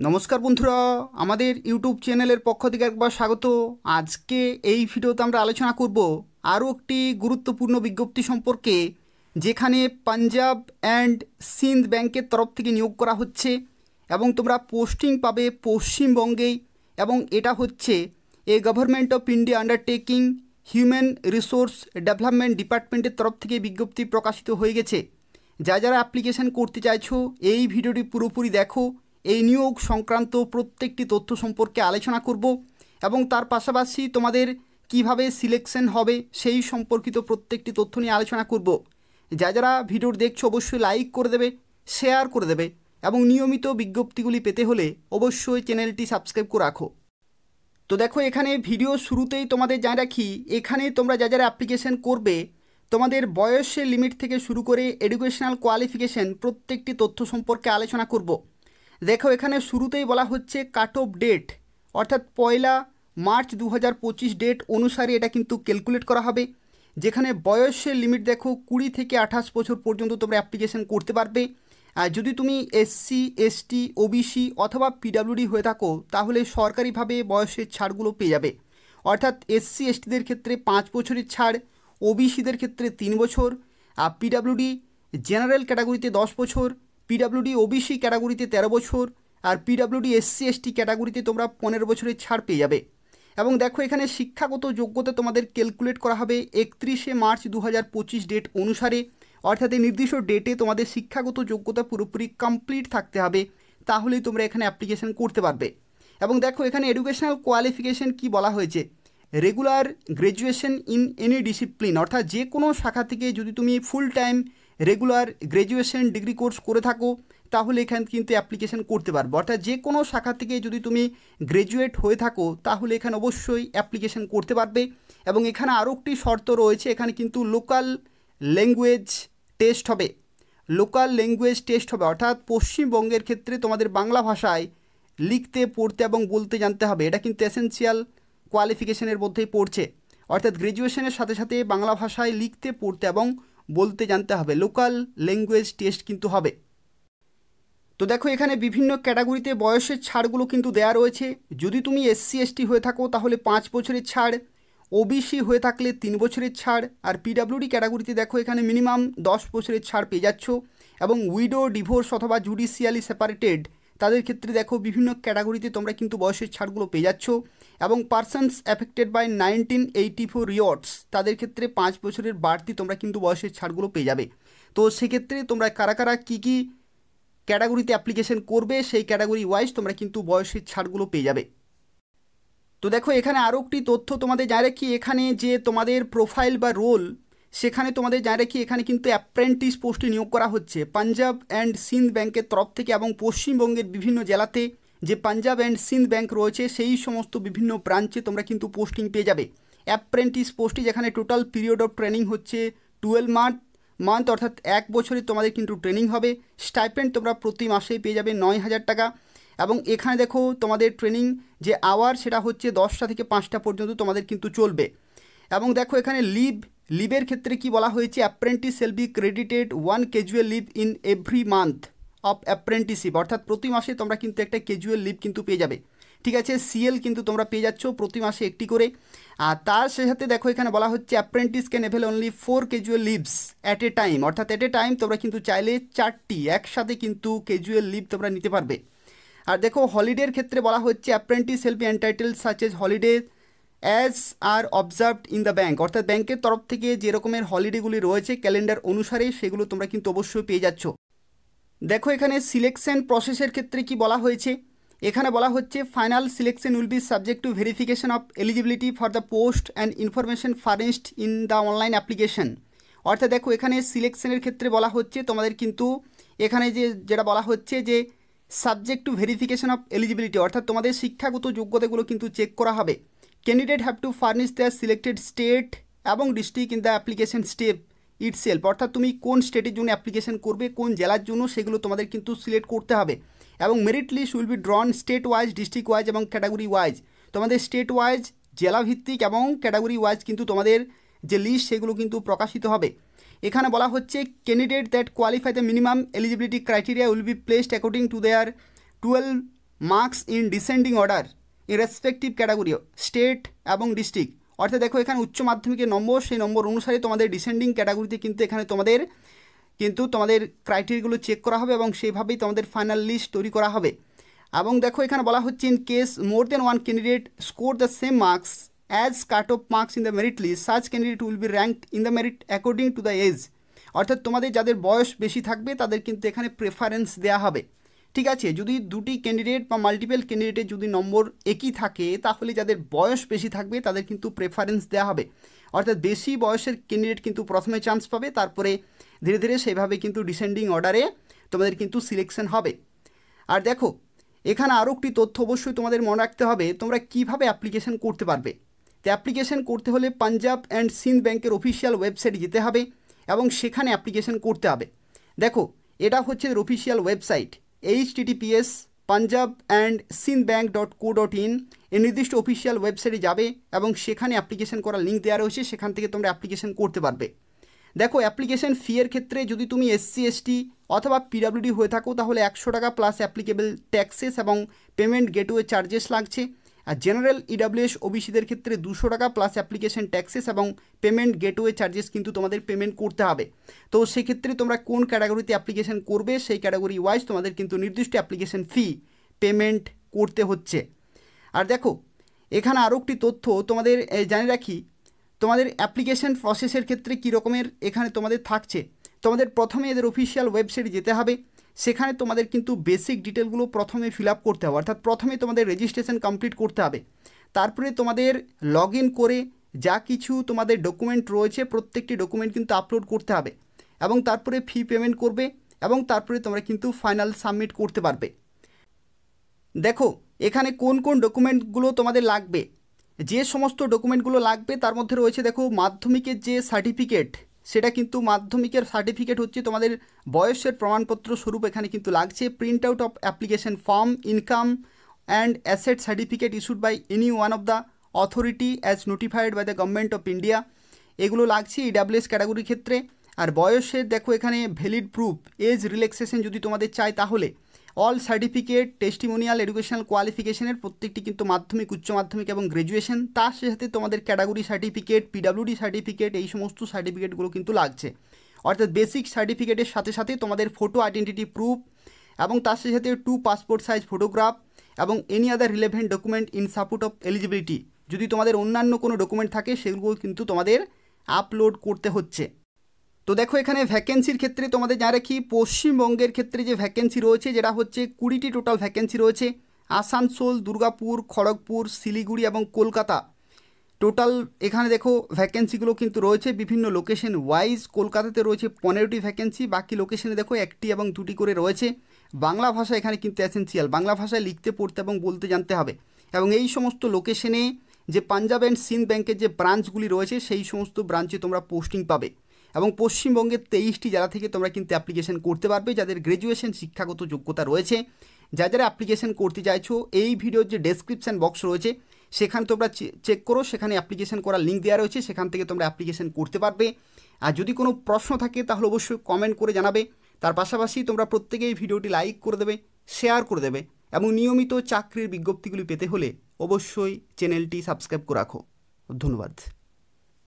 নমস্কার বন্ধুরা, আমাদের ইউটিউব চ্যানেলের পক্ষ থেকে একবার স্বাগত। আজকে এই ভিডিওতে আমরা আলোচনা করব আরও একটি গুরুত্বপূর্ণ বিজ্ঞপ্তি সম্পর্কে, যেখানে পাঞ্জাব অ্যান্ড সিন্ধ ব্যাংকের তরফ থেকে নিয়োগ করা হচ্ছে এবং তোমরা পোস্টিং পাবে পশ্চিমবঙ্গেই। এবং এটা হচ্ছে government of India undertaking human resource development ডিপার্টমেন্টের তরফ থেকে বিজ্ঞপ্তি প্রকাশিত হয়ে গেছে। যারা অ্যাপ্লিকেশন করতে চাইছো এই ভিডিওটি পুরোপুরি দেখো। এই নিয়োগ সংক্রান্ত প্রত্যেকটি তথ্য সম্পর্কে আলোচনা করব এবং তার পাশাপাশি তোমাদের কিভাবে সিলেকশন হবে সেই সম্পর্কিত প্রত্যেকটি তথ্য নিয়ে আলোচনা করব। যারা ভিডিও দেখছো অবশ্যই লাইক করে দেবে, শেয়ার করে দেবে এবং নিয়মিত বিজ্ঞপ্তিগুলি পেতে হলে অবশ্যই চ্যানেলটি সাবস্ক্রাইব করে রাখো। তো দেখো, এখানে ভিডিও শুরুতেই তোমাদের জানিয়ে রাখি, এখানে তোমরা যারা অ্যাপ্লিকেশন করবে তোমাদের বয়সের লিমিট থেকে শুরু করে এডুকেশনাল কোয়ালিফিকেশন প্রত্যেকটি তথ্য সম্পর্কে আলোচনা করব। দেখো, এখানে শুরুতেই বলা হচ্ছে কাট অফ ডেট, অর্থাৎ 1 মার্চ 2025 ডেট অনুসারে এটা কিন্তু ক্যালকুলেট করা হবে। যেখানে বয়সের লিমিট দেখো 20 থেকে 28 বছর পর্যন্ত তোমরা অ্যাপ্লিকেশন করতে পারবে। আর যদি তুমি এসসি, এসটি, ওবিসি অথবা পিডাব্লিউডি হয়ে থাকো তাহলে সরকারিভাবে বয়সের ছাড়গুলো পেয়ে যাবে। অর্থাৎ এসসি এসটিদের ক্ষেত্রে 5 বছরের ছাড়, ওবিসিদের ক্ষেত্রে 3 বছর, আর পিডাব্লিউডি জেনারেল ক্যাটাগরিতে 10 বছর, পিডাব্লিউডি ওবিসি ক্যাটাগরিতে 13 বছর, আর পিডাব্লিউডি এসসি এসটি ক্যাটাগরিতে তোমরা 15 বছরের ছাড় পেয়ে যাবে। এবং দেখো, এখানে শিক্ষাগত যোগ্যতা তোমাদের ক্যালকুলেট করা হবে 31 মার্চ 2025 ডেট অনুসারে। অর্থাৎ এই নির্দিষ্ট ডেটে তোমাদের শিক্ষাগত যোগ্যতা পুরোপুরি কমপ্লিট থাকতে হবে, তাহলেই তোমরা এখানে অ্যাপ্লিকেশন করতে পারবে। এবং দেখো, এখানে এডুকেশনাল কোয়ালিফিকেশন কি বলা হয়েছে, regular graduation in any discipline, অর্থাৎ যে কোনো শাখা থেকে যদি তুমি full time regular graduation degree course করে থাকো তাহলে এখানে কিন্তু অ্যাপ্লিকেশন করতে পারবে। অর্থাৎ যে কোনো শাখা থেকে যদি তুমি গ্র্যাজুয়েট হয়ে থাকো তাহলে এখানে অবশ্যই অ্যাপ্লিকেশন করতে পারবে। এবং এখানে আরও একটি শর্ত রয়েছে, এখানে কিন্তু লোকাল ল্যাঙ্গুয়েজ টেস্ট হবে। লোকাল ল্যাঙ্গুয়েজ টেস্ট হবে, অর্থাৎ পশ্চিমবঙ্গের ক্ষেত্রে তোমাদের বাংলা ভাষায় লিখতে, পড়তে এবং বলতে জানতে হবে। এটা কিন্তু এসেনশিয়াল কোয়ালিফিকেশনের মধ্যেই পড়ছে। অর্থাৎ গ্র্যাজুয়েশনের সাথে সাথে বাংলা ভাষায় লিখতে, পড়তে এবং বলতে জানতে হবে। লোকাল ল্যাঙ্গুয়েজ টেস্ট কিন্তু হবে। তো দেখো, এখানে বিভিন্ন ক্যাটাগরিতে বয়সের ছাড়গুলো কিন্তু দেয়া রয়েছে। যদি তুমি এসসি এসটি হয়ে থাকো তাহলে 5 বছরের ছাড়, ওবিসি হয়ে থাকলে 3 বছরের ছাড়, আর পিডাব্লিউডি ক্যাটাগরিতে দেখো এখানে মিনিমাম 10 বছরের ছাড় পেয়ে যাচ্ছ। এবং উইডো, ডিভোর্স অথবা জুডিশিয়ালি সেপারেটেড তাদের ক্ষেত্রে দেখো বিভিন্ন ক্যাটাগরিতে তোমরা কিন্তু বয়সের ছাড়গুলো পেয়ে যাচ্ছ। এবং পারসনস অ্যাফেক্টেড বাই 1984 রিওয়ার্ডস তাদের ক্ষেত্রে 5 বছরের বাড়তি তোমরা কিন্তু বয়সের ছাড়গুলো পেয়ে যাবে। তো সেক্ষেত্রে তোমরা কারা কারা কী কী ক্যাটাগরিতে অ্যাপ্লিকেশন করবে সেই ক্যাটাগরি ওয়াইজ তোমরা কিন্তু বয়সের ছাড়গুলো পেয়ে যাবে। তো দেখো, এখানে আরও একটি তথ্য তোমাদের জানিয়ে রাখি, এখানে যে তোমাদের প্রোফাইল বা রোল সেখানে তোমাদের জানিয়ে রাখি, এখানে কিন্তু অ্যাপ্রেন্টিস পোস্টে নিয়োগ করা হচ্ছে পাঞ্জাব অ্যান্ড সিন্ধ ব্যাংকের তরফ থেকে। এবং পশ্চিমবঙ্গের বিভিন্ন জেলাতে যে পাঞ্জাব অ্যান্ড সিন্ধ ব্যাংক রয়েছে সেই সমস্ত বিভিন্ন ব্রাঞ্চে তোমরা কিন্তু পোস্টিং পেয়ে যাবে অ্যাপ্রেন্টিস পোস্টে, যেখানে টোটাল পিরিয়ড অফ ট্রেনিং হচ্ছে 12 মান্থ, অর্থাৎ 1 বছরে তোমাদের কিন্তু ট্রেনিং হবে। স্টাইপেন্ড তোমরা প্রতি মাসেই পেয়ে যাবে 9,000 টাকা। এবং এখানে দেখো তোমাদের ট্রেনিং যে আওয়ার সেটা হচ্ছে 10টা থেকে 5টা পর্যন্ত তোমাদের কিন্তু চলবে। এবং দেখো, এখানে লিভের ক্ষেত্রে কি বলা হয়েছে, apprentice shall be credited 1 casual live in every month of apprenticeship, অর্থাৎ প্রতি মাসে তোমরা কিন্তু একটা ক্যাজুয়াল লিভ কিন্তু পেয়ে যাবে। ঠিক আছে, সিএল কিন্তু তোমরা পেয়ে যাচ্ছ প্রতি মাসে একটি করে। আর তার সাথে দেখো এখানে বলা হচ্ছে apprentice can avail only 4 casual leaves at a time, অর্থাৎ অ্যাট এ টাইম তোমরা কিন্তু চাইলে 4টি একসাথে কিন্তু ক্যাজুয়াল লিভ তোমরা নিতে পারবে। আর দেখো, হলিডের ক্ষেত্রে বলা হচ্ছে apprentice shall be entitle such as holiday as are observed in the bank, অর্থাৎ ব্যাংকের তরফ থেকে যে রকমের হলিডেগুলি রয়েছে ক্যালেন্ডার অনুসারে সেগুলো তোমরা কিন্তু অবশ্যই পেয়ে যাচ্ছ। দেখো, এখানে সিলেকশন প্রসেসের ক্ষেত্রে কি বলা হয়েছে, এখানে বলা হচ্ছে final selection will be subject to verification of eligibility for the post and information furnished in the online application. অর্থাৎ দেখো, এখানে সিলেকশনের ক্ষেত্রে বলা হচ্ছে তোমাদের কিন্তু এখানে যেটা বলা হচ্ছে যে subject to verification of eligibility, অর্থাৎ তোমাদের শিক্ষাগত যোগ্যতাগুলো কিন্তু চেক করা হবে। Candidate have to furnish their selected state এবং district in the application step itself, অর্থাৎ তুমি কোন স্টেটের জন্য অ্যাপ্লিকেশন করবে, কোন জেলার জন্য, সেগুলো তোমাদের কিন্তু সিলেক্ট করতে হবে। এবং merit list will be drawn state wise, district wise এবং ক্যাটাগরি ওয়াইজ। তোমাদের স্টেট ওয়াইজ, জেলা ভিত্তিক এবং ক্যাটাগরি ওয়াইজ কিন্তু তোমাদের যে লিস্ট সেগুলো কিন্তু প্রকাশিত হবে। এখানে বলা হচ্ছে candidate that qualify the minimum eligibility criteria will be placed according to their 12 marks in descending order in respective category state এবং ডিস্ট্রিক্ট। অর্থাৎ দেখো এখানে উচ্চ মাধ্যমিকের নম্বর, সেই নম্বর অনুসারে তোমাদের ডিসেন্ডিং ক্যাটাগরিতে কিন্তু এখানে তোমাদের ক্রাইটেরিয়াগুলো চেক করা হবে এবং সেইভাবেই তোমাদের ফাইনাল লিস্ট তৈরি করা হবে। এবং দেখো এখানে বলা হচ্ছে in case more than one candidate score the same marks as cut off marks in the merit list, such candidate will be ranked in the merit according to the age. অর্থাৎ তোমাদের যাদের বয়স বেশি থাকবে তাদের কিন্তু এখানে প্রেফারেন্স দেওয়া হবে। ঠিক আছে, যদি দুটি ক্যান্ডিডেট বা মাল্টিপল ক্যান্ডিডেটের যদি নম্বর একই থাকে তাহলে যাদের বয়স বেশি থাকবে তাদের কিন্তু প্রেফারেন্স দেওয়া হবে। অর্থাৎ বেশি বয়সের ক্যান্ডিডেট কিন্তু প্রথমে চান্স পাবে, তারপরে ধীরে ধীরে সেইভাবে কিন্তু ডিসেন্ডিং অর্ডারে তোমাদের কিন্তু সিলেকশন হবে। আর দেখো এখানে আরও একটি তথ্য অবশ্যই তোমাদের মনে রাখতে হবে, তোমরা কিভাবে অ্যাপ্লিকেশন করতে পারবে। তো অ্যাপ্লিকেশন করতে হলে পাঞ্জাব অ্যান্ড সিন্ধ ব্যাংকের অফিসিয়াল ওয়েবসাইটে যেতে হবে এবং সেখানে অ্যাপ্লিকেশন করতে হবে। দেখো এটা হচ্ছে অফিসিয়াল ওয়েবসাইট https://punjabandsinthbank.co.in। এই নির্দিষ্ট অফিসিয়াল ওয়েবসাইটে যাবে এবং সেখানে অ্যাপ্লিকেশন করার লিঙ্ক দেওয়া রয়েছে, সেখান থেকে তোমরা অ্যাপ্লিকেশন করতে পারবে। দেখো অ্যাপ্লিকেশন ফি এর ক্ষেত্রে যদি তুমি SC ST অথবা PWD হয়ে থাকো তাহলে 100 টাকা প্লাস অ্যাপ্লিকেবল ট্যাক্সেস এবং পেমেন্ট গেটওয়ে চার্জেস লাগছে। আর জেনারেল EWS OBCদের ক্ষেত্রে 200 টাকা প্লাস অ্যাপ্লিকেশন ট্যাক্সেস এবং পেমেন্ট গেটওয়ে চার্জেস কিন্তু তোমাদের পেমেন্ট করতে হবে। তো সেক্ষেত্রে তোমরা কোন ক্যাটাগরিতে অ্যাপ্লিকেশন করবে সেই ক্যাটাগরি ওয়াইজ তোমাদের কিন্তু নির্দিষ্ট অ্যাপ্লিকেশন ফি পেমেন্ট করতে হচ্ছে। আর দেখো এখানে আরও একটি তথ্য তোমাদের জানিয়ে রাখি, তোমাদের অ্যাপ্লিকেশন প্রসেসের ক্ষেত্রে কী রকমের এখানে তোমাদের থাকছে। তোমাদের প্রথমে এদের অফিসিয়াল ওয়েবসাইটে যেতে হবে, সেখানে তোমাদের কিন্তু বেসিক ডিটেলগুলো প্রথমে ফিল আপ করতে হবে, অর্থাৎ প্রথমে তোমাদের রেজিস্ট্রেশন কমপ্লিট করতে হবে। তারপরে তোমাদের লগ ইন করে যা কিছু তোমাদের ডকুমেন্ট রয়েছে প্রত্যেকটি ডকুমেন্ট কিন্তু আপলোড করতে হবে এবং তারপরে ফি পেমেন্ট করবে এবং তারপরে তোমরা কিন্তু ফাইনাল সাবমিট করতে পারবে। দেখো এখানে কোন কোন ডকুমেন্টগুলো তোমাদের লাগবে, যে সমস্ত ডকুমেন্টগুলো লাগবে তার মধ্যে রয়েছে দেখো মাধ্যমিকের যে সার্টিফিকেট, সেটা কিন্তু মাধ্যমিকের সার্টিফিকেট হচ্ছে তোমাদের বয়সের প্রমাণপত্র স্বরূপ এখানে কিন্তু লাগছে। Print out of application form, income and asset certificate issued by any one of the authority as notified by the government of India, এগুলো লাগছে EWS ক্যাটাগরির ক্ষেত্রে। আর বয়সের দেখো এখানে ভ্যালিড প্রুফ, এজ রিল্যাক্সেশন যদি তোমাদের চাই তাহলে অল সার্টিফিকেট, টেস্টিমোনিয়াল, এডুকেশনাল কোয়ালিফিকেশনের প্রত্যেকটি কিন্তু মাধ্যমিক, উচ্চ মাধ্যমিক এবং গ্র্যাজুয়েশন, তার সাথে তোমাদের ক্যাটাগরি সার্টিফিকেট, PWD সার্টিফিকেট, এই সমস্ত সার্টিফিকেটগুলো কিন্তু লাগছে। অর্থাৎ বেসিক সার্টিফিকেটের সাথে সাথে তোমাদের ফটো আইডেন্টিটি প্রুফ এবং তার সাথে 2 পাসপোর্ট সাইজ ফটোগ্রাফ এবং any other relevant document in support of eligibility, যদি তোমাদের অন্যান্য কোনো ডকুমেন্ট থাকে সেগুলো কিন্তু তোমাদের আপলোড করতে হচ্ছে। তো দেখো এখানে ভ্যাকেন্সির ক্ষেত্রে তোমাদের যা রাখি, পশ্চিমবঙ্গের ক্ষেত্রে যে ভ্যাকেন্সি রয়েছে যেটা হচ্ছে 20টি টোটাল ভ্যাকেন্সি রয়েছে। আসানসোল, দুর্গাপুর, খড়গপুর, শিলিগুড়ি এবং কলকাতা টোটাল এখানে দেখো ভ্যাকেন্সিগুলো কিন্তু রয়েছে বিভিন্ন লোকেশন ওয়াইজ। কলকাতাতে রয়েছে 15টি ভ্যাকেন্সি, বাকি লোকেশনে দেখো 1টি এবং 2টি করে রয়েছে। বাংলা ভাষা এখানে কিন্তু এসেন্সিয়াল, বাংলা ভাষায় লিখতে, পড়তে এবং বলতে জানতে হবে। এবং এই সমস্ত লোকেশনে যে পাঞ্জাব অ্যান্ড সিন্ধ ব্যাংকের যে ব্রাঞ্চগুলি রয়েছে সেই সমস্ত ব্রাঞ্চে তোমরা পোস্টিং পাবে এবং পশ্চিমবঙ্গের 23টি জেলা থেকে তোমরা কিন্তু অ্যাপ্লিকেশন করতে পারবে যাদের গ্র্যাজুয়েশন শিক্ষাগত যোগ্যতা রয়েছে। যারা অ্যাপ্লিকেশন করতে চাইছো এই ভিডিওর যে ডেসক্রিপশান বক্স রয়েছে সেখানে তোমরা চেক করো, সেখানে অ্যাপ্লিকেশন করার লিঙ্ক দেওয়া রয়েছে, সেখান থেকে তোমরা অ্যাপ্লিকেশন করতে পারবে। আর যদি কোনো প্রশ্ন থাকে তাহলে অবশ্যই কমেন্ট করে জানাবে। তার পাশাপাশি তোমরা প্রত্যেকেই ভিডিওটি লাইক করে দেবে, শেয়ার করে দেবে এবং নিয়মিত চাকরির বিজ্ঞপ্তিগুলি পেতে হলে অবশ্যই চ্যানেলটি সাবস্ক্রাইব করে রাখো। ধন্যবাদ।